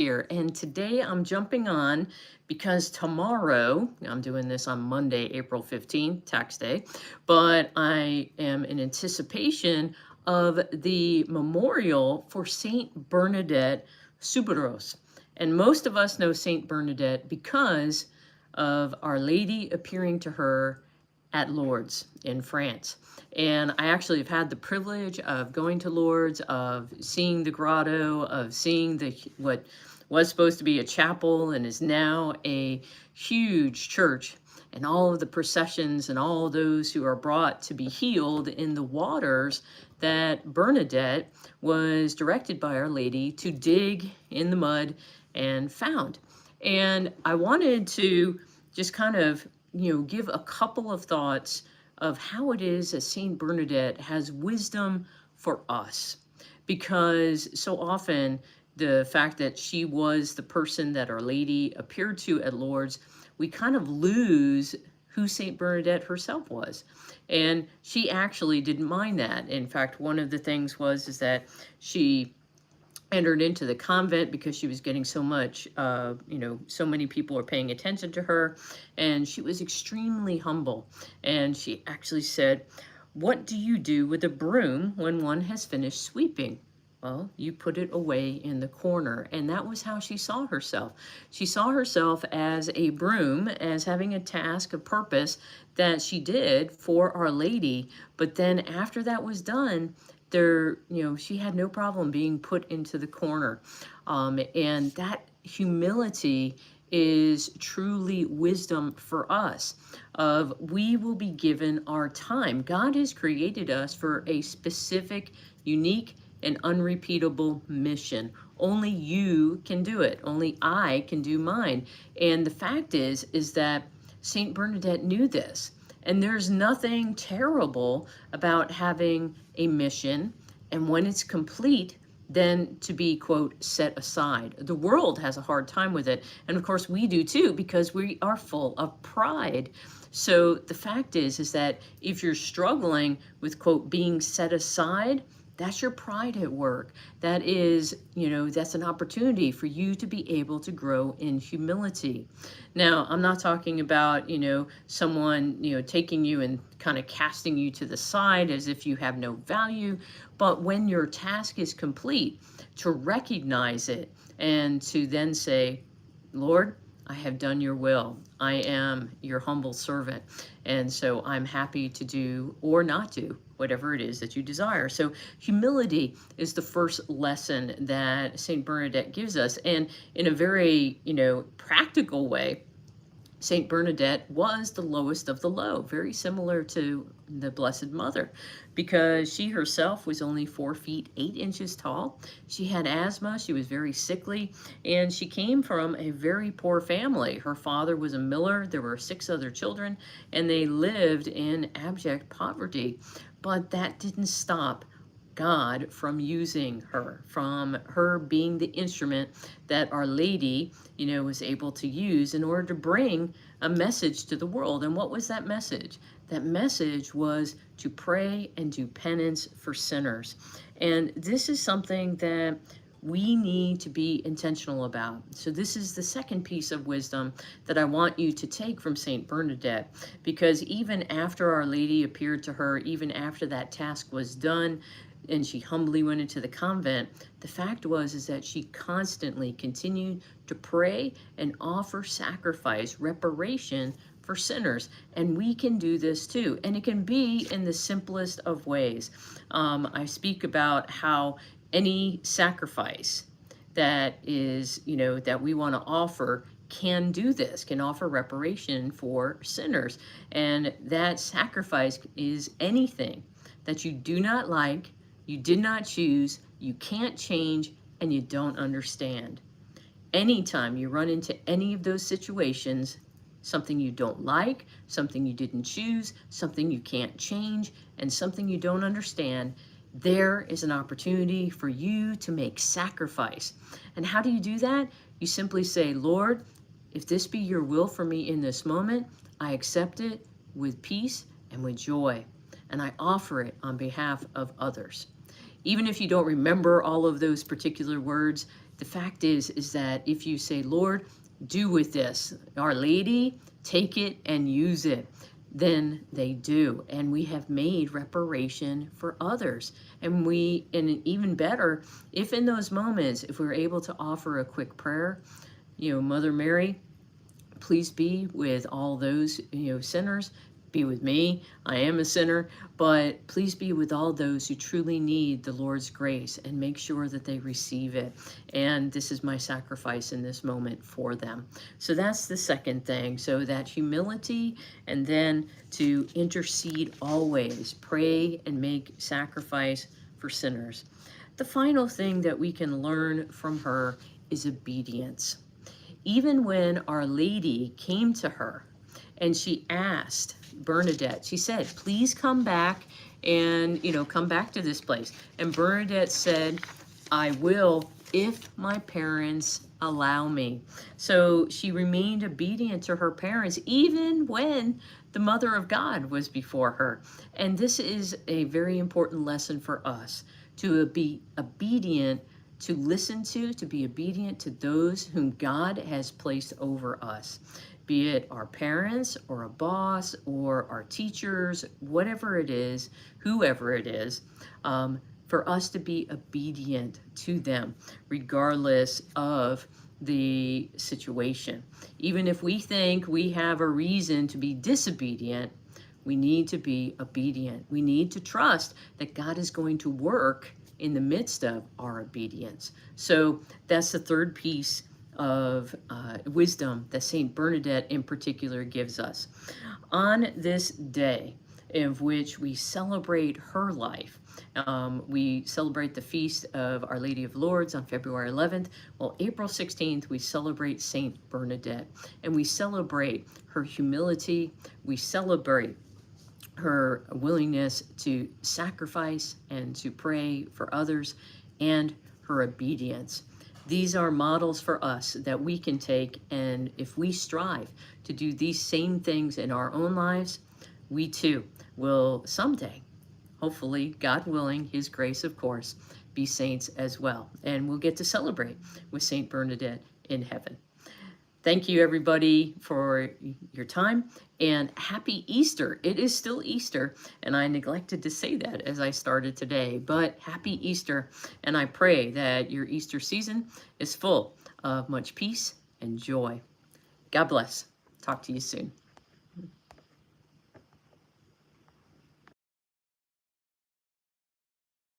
here, and today I'm jumping on because tomorrow, I'm doing this on Monday, April 15th, tax day, but I am in anticipation of the memorial for Saint Bernadette Suberos. And most of us know Saint Bernadette because of Our Lady appearing to her at Lourdes in France. And I actually have had the privilege of going to Lourdes, of seeing the grotto, of seeing the what was supposed to be a chapel and is now a huge church, and all of the processions and all those who are brought to be healed in the waters that Bernadette was directed by Our Lady to dig in the mud and found. And I wanted to just kind of, give a couple of thoughts of how it is that Saint Bernadette has wisdom for us. Because so often the fact that she was the person that Our Lady appeared to at Lourdes, we kind of lose who Saint Bernadette herself was. And she actually didn't mind that. In fact, one of the things was is that she entered into the convent because she was getting so much, so many people were paying attention to her, and she was extremely humble. And she actually said, "What do you do with a broom when one has finished sweeping?" Well, you put it away in the corner. And that was how she saw herself. She saw herself as a broom, as having a task, a purpose that she did for Our Lady. But then after that was done, she had no problem being put into the corner. And that humility is truly wisdom for us. Of we will be given our time. God has created us for a specific, unique, and unrepeatable mission. Only you can do it. Only I can do mine. And the fact is that Saint Bernadette knew this. And there's nothing terrible about having a mission, and when it's complete, then to be, quote, set aside. The world has a hard time with it. And of course we do too, because we are full of pride. So the fact is that if you're struggling with, quote, being set aside, that's your pride at work. That is, that's an opportunity for you to be able to grow in humility. Now, I'm not talking about, someone, taking you and kind of casting you to the side as if you have no value. But when your task is complete, to recognize it and to then say, "Lord, I have done your will. I am your humble servant. And so I'm happy to do or not do whatever it is that you desire." So humility is the first lesson that Saint Bernadette gives us. And in a very, practical way, Saint Bernadette was the lowest of the low, very similar to the Blessed Mother, because she herself was only 4 feet 8 inches tall. She had asthma, she was very sickly, and she came from a very poor family. Her father was a miller, there were 6 other children, and they lived in abject poverty. But that didn't stop God from using her, from her being the instrument that Our Lady, was able to use in order to bring a message to the world. And what was that message? That message was to pray and do penance for sinners. And this is something that we need to be intentional about. So this is the second piece of wisdom that I want you to take from Saint Bernadette, because even after Our Lady appeared to her, even after that task was done, and she humbly went into the convent, the fact is that she constantly continued to pray and offer sacrifice, reparation for sinners. And we can do this too. And it can be in the simplest of ways. I speak about how any sacrifice that is, that we want to offer can do this, can offer reparation for sinners. And that sacrifice is anything that you do not like, you did not choose, you can't change, and you don't understand. Anytime you run into any of those situations, something you don't like, something you didn't choose, something you can't change, and something you don't understand, there is an opportunity for you to make sacrifice. And how do you do that? You simply say, "Lord, if this be your will for me in this moment, I accept it with peace and with joy, and I offer it on behalf of others." Even if you don't remember all of those particular words, the fact is that if you say, Lord, do with this, Our Lady, take it and use it, then they do. And we have made reparation for others. And even better, if in those moments, if we're able to offer a quick prayer, Mother Mary, please be with all those, sinners. Be with me. I am a sinner, but please be with all those who truly need the Lord's grace, and make sure that they receive it. And this is my sacrifice in this moment for them. So that's the second thing. So that humility, and then to intercede always, pray and make sacrifice for sinners. The final thing that we can learn from her is obedience. Even when Our Lady came to her and she asked Bernadette, she said, please come back and, come back to this place. And Bernadette said, I will, if my parents allow me. So she remained obedient to her parents, even when the Mother of God was before her. And this is a very important lesson for us, to be obedient, to listen to be obedient to those whom God has placed over us, be it our parents or a boss or our teachers, whatever it is, whoever it is, for us to be obedient to them, regardless of the situation. Even if we think we have a reason to be disobedient, we need to be obedient. We need to trust that God is going to work in the midst of our obedience. So that's the third piece of wisdom that Saint Bernadette in particular gives us. On this day of which we celebrate her life, we celebrate the feast of Our Lady of Lourdes on February 11th. Well, April 16th, we celebrate Saint Bernadette, and we celebrate her humility. We celebrate her willingness to sacrifice and to pray for others, and her obedience. These are models for us that we can take, and if we strive to do these same things in our own lives, we too will someday, hopefully, God willing, His grace, of course, be saints as well. And we'll get to celebrate with Saint Bernadette in heaven. Thank you, everybody, for your time, and happy Easter. It is still Easter, and I neglected to say that as I started today, but happy Easter, and I pray that your Easter season is full of much peace and joy. God bless. Talk to you soon.